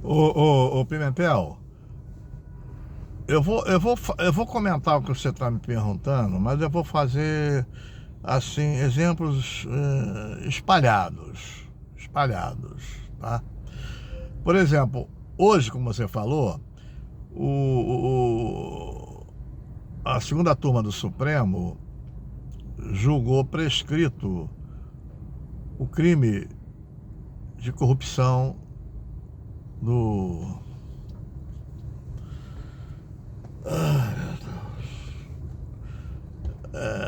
Ô Pimentel, eu vou comentar o que você está me perguntando, mas eu vou fazer, assim, exemplos espalhados, tá? Por exemplo, hoje, como você falou, a segunda turma do Supremo julgou prescrito o crime de corrupção do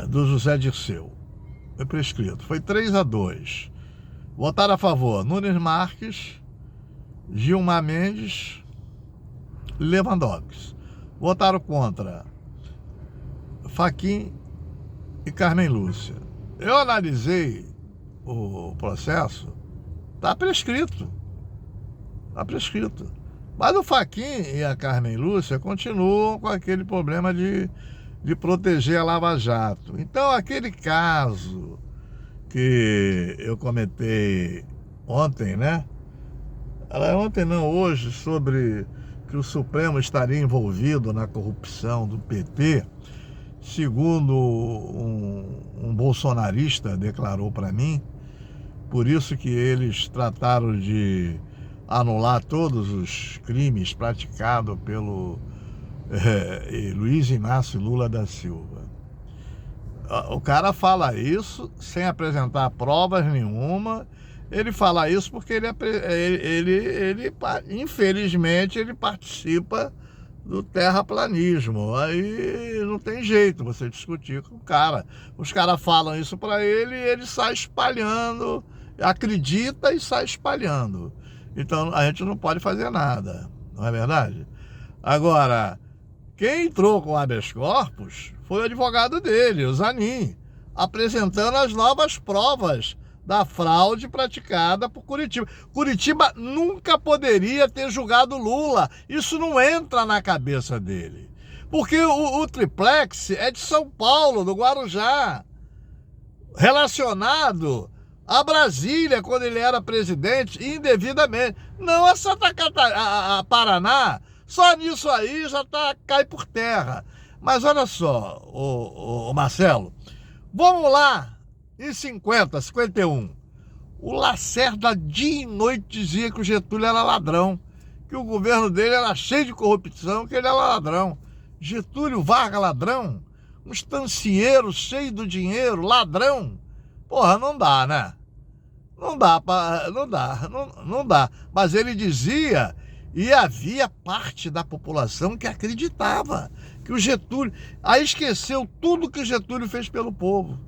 do José Dirceu. Foi prescrito. Foi 3-2. Votaram a favor Nunes Marques, Gilmar Mendes, Lewandowski. Votaram contra Fachin e Carmen Lúcia. Eu analisei o processo, está prescrito. Está prescrito. Mas o Fachin e a Carmen Lúcia continuam com aquele problema de proteger a Lava Jato. Então, aquele caso que eu comentei ontem, né? Ontem não, hoje, sobre que o Supremo estaria envolvido na corrupção do PT, segundo um bolsonarista declarou para mim, por isso que eles trataram de anular todos os crimes praticados pelo Luiz Inácio Lula da Silva. O cara fala isso sem apresentar provas nenhuma. Ele fala isso porque infelizmente, ele participa do terraplanismo. Aí não tem jeito você discutir com o cara. Os caras falam isso para ele e ele sai espalhando, acredita e sai espalhando. Então a gente não pode fazer nada, não é verdade? Agora, quem entrou com habeas corpus foi o advogado dele, o Zanin, apresentando as novas provas da fraude praticada por Curitiba. Curitiba nunca poderia ter julgado Lula. Isso não entra na cabeça dele. Porque o triplex é de São Paulo, do Guarujá, relacionado a Brasília, quando ele era presidente, indevidamente. Não a Santa Catarina, a Paraná. Só nisso aí já cai por terra. Mas olha só, o Marcelo, vamos lá, em 51, o Lacerda dia e noite dizia que o Getúlio era ladrão, que o governo dele era cheio de corrupção, que ele era ladrão. Getúlio Vargas ladrão? Um estancieiro cheio do dinheiro, ladrão? Porra, não dá, né? Não dá. Mas ele dizia, e havia parte da população que acreditava que o Getúlio... Aí esqueceu tudo que o Getúlio fez pelo povo.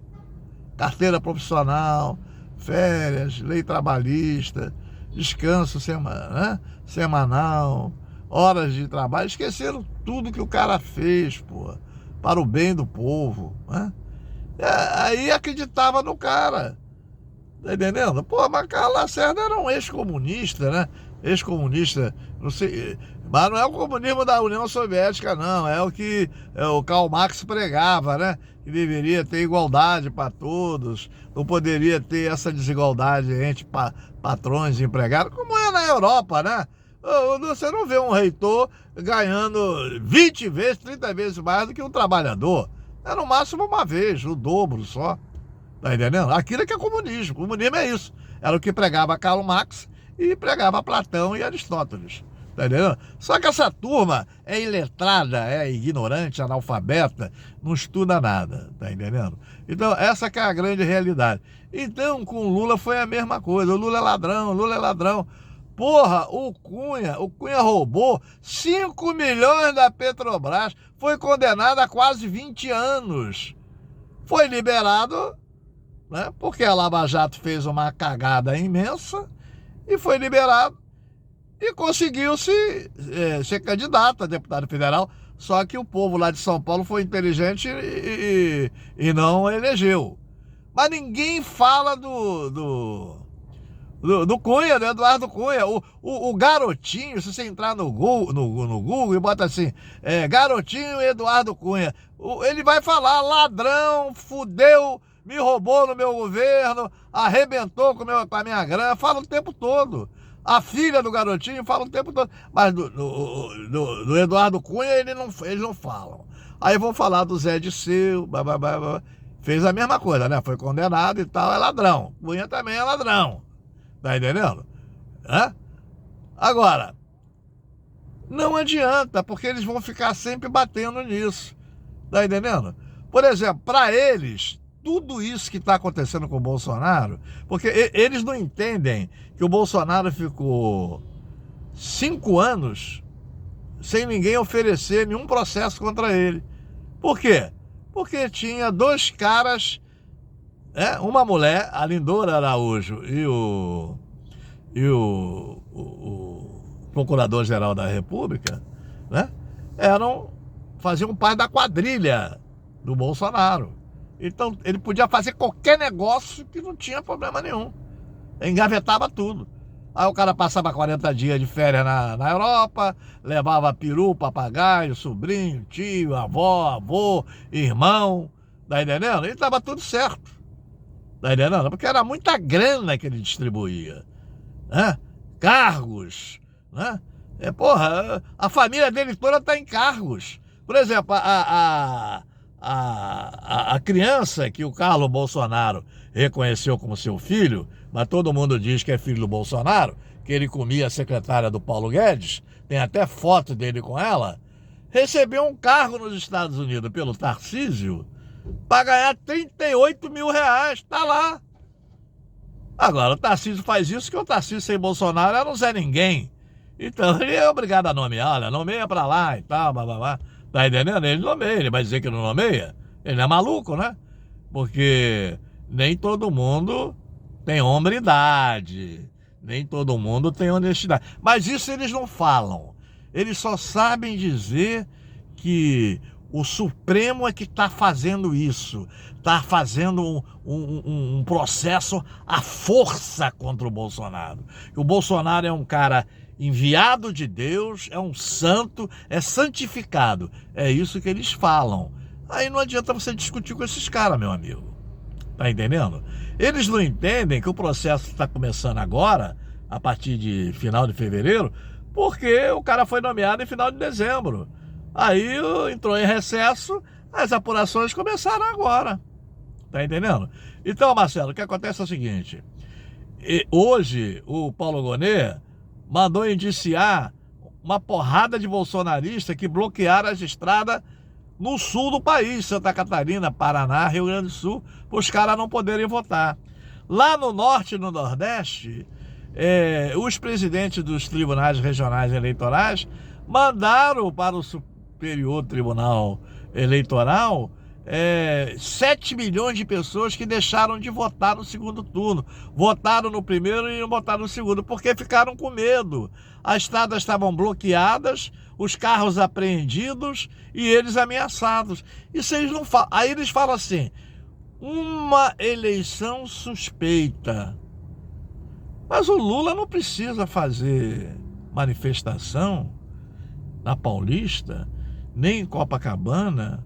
Carteira profissional, férias, lei trabalhista, descanso semanal, horas de trabalho. Esqueceram tudo que o cara fez, pô, para o bem do povo, né? Aí acreditava no cara. Tá entendendo? Pô, mas Carlos Lacerda era um ex-comunista, né? Ex-comunista, não sei, mas não é o comunismo da União Soviética, não. É o que o Karl Marx pregava, né? Que deveria ter igualdade para todos, não poderia ter essa desigualdade entre patrões e empregados, como é na Europa, né? Você não vê um reitor ganhando 20 vezes, 30 vezes mais do que um trabalhador. É no máximo uma vez, o dobro só. Tá entendendo? Aquilo é que é comunismo. Comunismo é isso. Era o que pregava Karl Marx e pregava Platão e Aristóteles. Tá entendendo? Só que essa turma é iletrada, é ignorante, analfabeta, não estuda nada. Tá entendendo? Então, essa que é a grande realidade. Então, com o Lula foi a mesma coisa. O Lula é ladrão. Porra, o Cunha roubou 5 milhões da Petrobras. Foi condenado a quase 20 anos. Foi liberado, né? Porque a Lava Jato fez uma cagada imensa e foi liberado e conseguiu ser candidato a deputado federal. Só que o povo lá de São Paulo foi inteligente e não elegeu. Mas ninguém fala do Cunha, do Eduardo Cunha. O garotinho, se você entrar no Google e bota assim, garotinho Eduardo Cunha, ele vai falar ladrão, fudeu, me roubou no meu governo, arrebentou com a minha grana, fala o tempo todo. A filha do garotinho fala o tempo todo. Mas do Eduardo Cunha eles não falam. Aí vão falar do Zé Disseu, fez a mesma coisa, né? Foi condenado e tal, é ladrão. Cunha também é ladrão. Tá entendendo? Hã? Agora, não adianta, porque eles vão ficar sempre batendo nisso. Tá entendendo? Por exemplo, para eles, tudo isso que está acontecendo com o Bolsonaro, porque eles não entendem que o Bolsonaro ficou 5 anos sem ninguém oferecer nenhum processo contra ele. Por quê? Porque tinha 2 caras, uma mulher, a Lindora Araújo, e o Procurador-Geral da República, né? Faziam parte da quadrilha do Bolsonaro. Então ele podia fazer qualquer negócio que não tinha problema nenhum. Engavetava tudo. Aí o cara passava 40 dias de férias na Europa, levava peru, papagaio, sobrinho, tio, avô, irmão, tá entendendo? E tava tudo certo. Tá entendendo? Porque era muita grana que ele distribuía, né? Cargos, né? A família dele toda tá em cargos. Por exemplo, a criança que o Carlos Bolsonaro reconheceu como seu filho, mas todo mundo diz que é filho do Bolsonaro, que ele comia a secretária do Paulo Guedes, tem até foto dele com ela, recebeu um cargo nos Estados Unidos pelo Tarcísio para ganhar 38 mil reais, tá lá. Agora, o Tarcísio faz isso, que o Tarcísio sem Bolsonaro era um Zé Ninguém. Então ele é obrigado a nomear, olha, nomeia pra lá e tal, blá. Tá entendendo? Ele nomeia, ele vai dizer que não nomeia? Ele é maluco, né? Porque nem todo mundo tem hombridade, nem todo mundo tem honestidade. Mas isso eles não falam. Eles só sabem dizer que o Supremo é que está fazendo isso, está fazendo um processo à força contra o Bolsonaro. O Bolsonaro é um cara enviado de Deus, é um santo, é santificado. É isso que eles falam. Aí não adianta você discutir com esses caras, meu amigo. Tá entendendo? Eles não entendem que o processo está começando agora, a partir de final de fevereiro, porque o cara foi nomeado em final de dezembro. Aí entrou em recesso, as apurações começaram agora. Tá entendendo? Então, Marcelo, o que acontece é o seguinte. Hoje, o Paulo Gonet mandou indiciar uma porrada de bolsonaristas que bloquearam as estradas no sul do país, Santa Catarina, Paraná, Rio Grande do Sul, para os caras não poderem votar. Lá no norte e no nordeste, os presidentes dos tribunais regionais eleitorais mandaram para o Superior Tribunal Eleitoral 7 milhões de pessoas que deixaram de votar no segundo turno. Votaram no primeiro e não votaram no segundo, porque ficaram com medo. As estradas estavam bloqueadas, os carros apreendidos e eles ameaçados. Isso eles não falam. Aí eles falam assim, uma eleição suspeita. Mas o Lula não precisa fazer manifestação na Paulista, nem em Copacabana,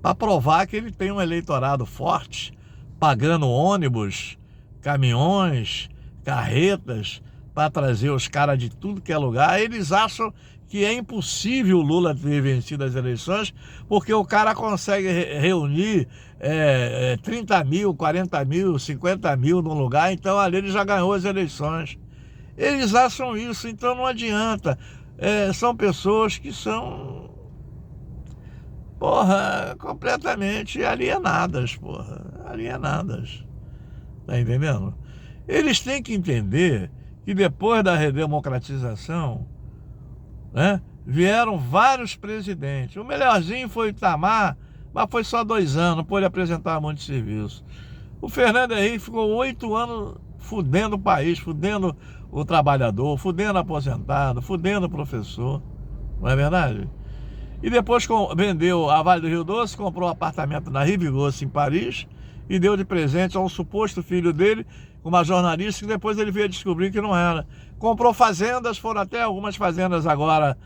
para provar que ele tem um eleitorado forte, pagando ônibus, caminhões, carretas, para trazer os caras de tudo que é lugar. Eles acham que é impossível o Lula ter vencido as eleições, porque o cara consegue reunir 30 mil, 40 mil, 50 mil num lugar, então ali ele já ganhou as eleições. Eles acham isso, então não adianta. São pessoas que são completamente alienadas, alienadas. Tá entendendo? Eles têm que entender que depois da redemocratização, né, vieram vários presidentes. O melhorzinho foi o Itamar, mas foi só 2 anos, não pôde apresentar muito serviço. O Fernando Henrique ficou 8 anos fudendo o país, fudendo o trabalhador, fudendo o aposentado, fudendo o professor. Não é verdade? E depois vendeu a Vale do Rio Doce, comprou um apartamento na Rive-Gauche, em Paris, e deu de presente a um suposto filho dele, uma jornalista, que depois ele veio descobrir que não era. Comprou fazendas, foram até algumas fazendas agora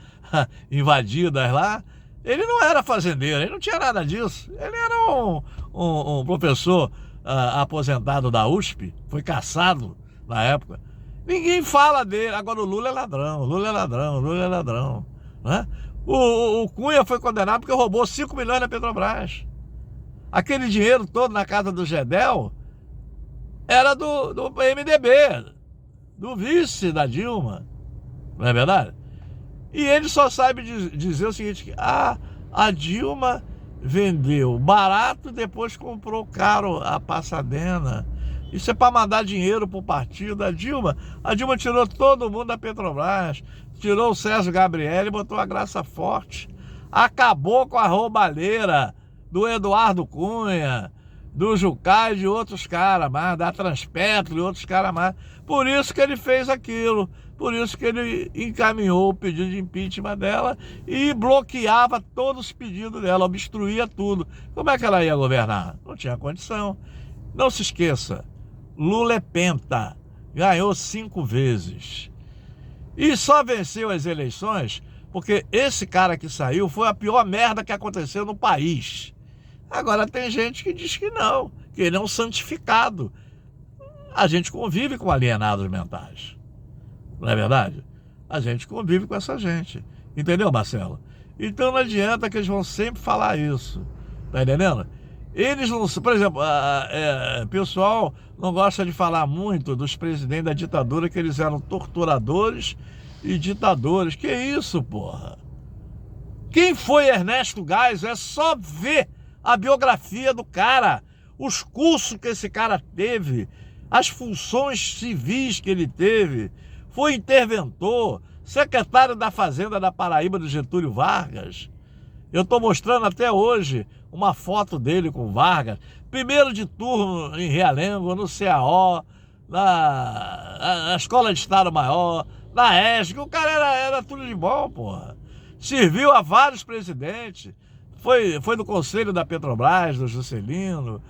invadidas lá. Ele não era fazendeiro, ele não tinha nada disso. Ele era um professor aposentado da USP, foi cassado na época. Ninguém fala dele. Agora o Lula é ladrão, o Lula é ladrão, o Lula é ladrão, né? O Cunha foi condenado porque roubou 5 milhões na Petrobras. Aquele dinheiro todo na casa do Gedel era do MDB, do vice da Dilma, não é verdade? E ele só sabe dizer o seguinte, que a Dilma vendeu barato e depois comprou caro a Passadena. Isso é para mandar dinheiro pro partido. A Dilma tirou todo mundo da Petrobras, tirou o Sérgio Gabriel e botou a Graça Forte. Acabou com a roubalheira do Eduardo Cunha, do Jucá e de outros caras mais, da Transpetro e outros caras mais. Por isso que ele fez aquilo, por isso que ele encaminhou o pedido de impeachment dela e bloqueava todos os pedidos dela, obstruía tudo. Como é que ela ia governar? Não tinha condição. Não se esqueça, Lula é penta, ganhou 5 vezes. E só venceu as eleições porque esse cara que saiu foi a pior merda que aconteceu no país. Agora tem gente que diz que não, que ele é um santificado. A gente convive com alienados mentais, não é verdade? A gente convive com essa gente, entendeu, Marcelo? Então não adianta que eles vão sempre falar isso, tá entendendo? Eles não, por exemplo, o pessoal não gosta de falar muito dos presidentes da ditadura, que eles eram torturadores e ditadores. Que isso, porra? Quem foi Ernesto Geisel? É só ver a biografia do cara, os cursos que esse cara teve, as funções civis que ele teve. Foi interventor, secretário da Fazenda da Paraíba do Getúlio Vargas. Eu estou mostrando até hoje uma foto dele com Vargas, primeiro de turno em Realengo, no CAO, na Escola de Estado Maior, na ESG. O cara era tudo de bom, porra. Serviu a vários presidentes, foi no conselho da Petrobras, do Juscelino,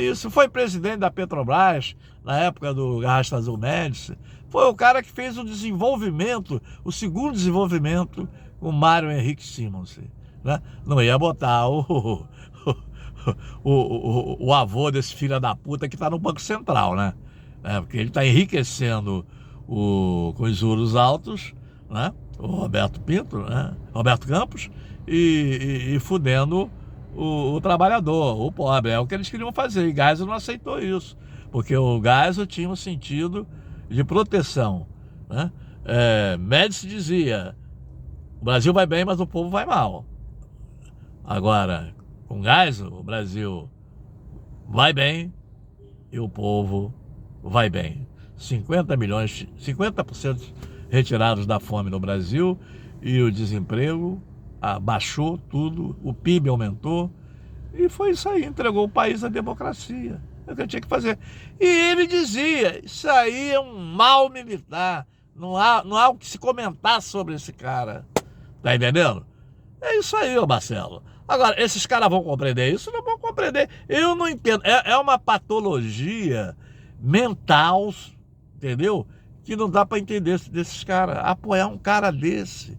isso, foi presidente da Petrobras na época do Garrastazu Azul Médici. Foi o cara que fez o desenvolvimento, o segundo desenvolvimento com o Mário Henrique Simons, né? Não ia botar o avô desse filho da puta que tá no Banco Central, né? Porque ele tá enriquecendo com os juros altos, né? O Roberto Pinto, né? Roberto Campos, e fudendo o trabalhador, o pobre. É o que eles queriam fazer, e Geisel não aceitou isso, porque o Geisel tinha um sentido de proteção, né? Médici dizia, o Brasil vai bem, mas o povo vai mal. Agora, com Geisel, o Brasil vai bem e o povo vai bem. 50% retirados da fome no Brasil e o desemprego baixou tudo, o PIB aumentou e foi isso aí, entregou o país à democracia. É o que eu tinha que fazer. E ele dizia, isso aí é um mal militar, não há o que se comentar sobre esse cara. Tá entendendo? É isso aí, ô Marcelo. Agora, esses caras vão compreender isso? Não vão compreender. Eu não entendo. É uma patologia mental, entendeu? Que não dá para entender desses caras. Apoiar um cara desse.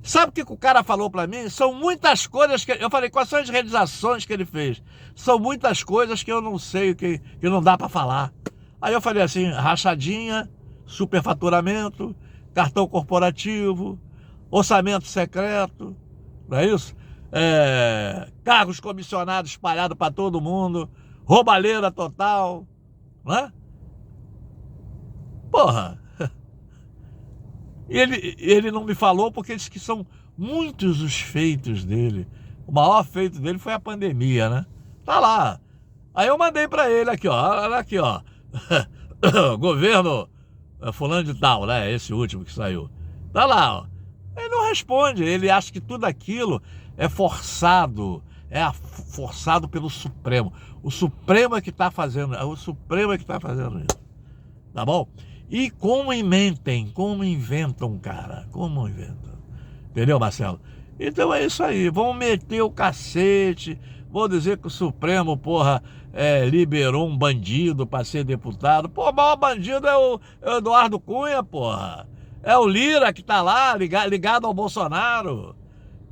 Sabe o que o cara falou para mim? São muitas coisas que... Eu falei, quais são as realizações que ele fez? São muitas coisas que eu não sei, que não dá para falar. Aí eu falei assim, rachadinha, superfaturamento, cartão corporativo, orçamento secreto, não é isso? Cargos comissionados espalhados para todo mundo, roubalheira total, não é? Porra! Ele não me falou porque disse que são muitos os feitos dele. O maior feito dele foi a pandemia, né? Tá lá. Aí eu mandei para ele aqui, ó, olha aqui, ó. Governo fulano de tal, né? Esse último que saiu. Tá lá, ó. Ele não responde, ele acha que tudo aquilo é forçado, forçado pelo Supremo. O Supremo é que está fazendo, isso, tá bom? E como inventam, cara, como inventam, entendeu, Marcelo? Então é isso aí, vão meter o cacete, vão dizer que o Supremo, porra, liberou um bandido para ser deputado. Pô, o maior bandido é o Eduardo Cunha, porra. É o Lira que tá lá, ligado ao Bolsonaro.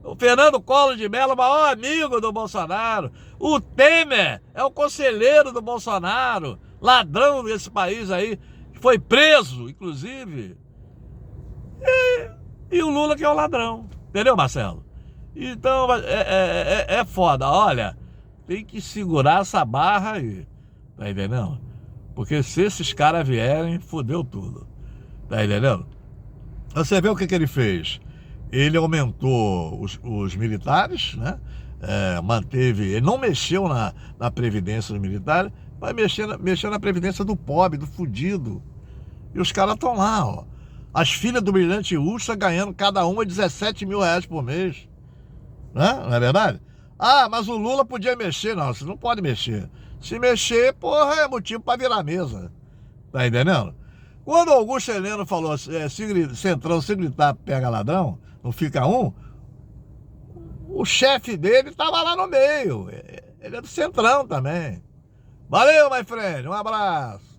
O Fernando Collor de Mello, o maior amigo do Bolsonaro. O Temer é o conselheiro do Bolsonaro. Ladrão desse país aí. foi preso, inclusive, e o Lula que é o ladrão. Entendeu, Marcelo? Então, é foda. Olha, tem que segurar essa barra aí. Tá entendendo? Porque se esses caras vierem, fodeu tudo. Tá entendendo? Você vê o que ele fez? Ele aumentou os militares, né? Manteve, ele não mexeu na previdência dos militares, mas mexeu na previdência do pobre, do fudido. E os caras estão lá, ó. As filhas do Brilhante Ustra ganhando cada uma 17 mil reais por mês. Né? Não é verdade? Ah, mas o Lula podia mexer. Não, você não pode mexer. Se mexer, porra, é motivo pra virar mesa. Tá entendendo? Quando o Augusto Heleno falou Centrão, se gritar, pega ladrão, não fica um, o chefe dele tava lá no meio. Ele é do Centrão também. Valeu, my friend. Um abraço.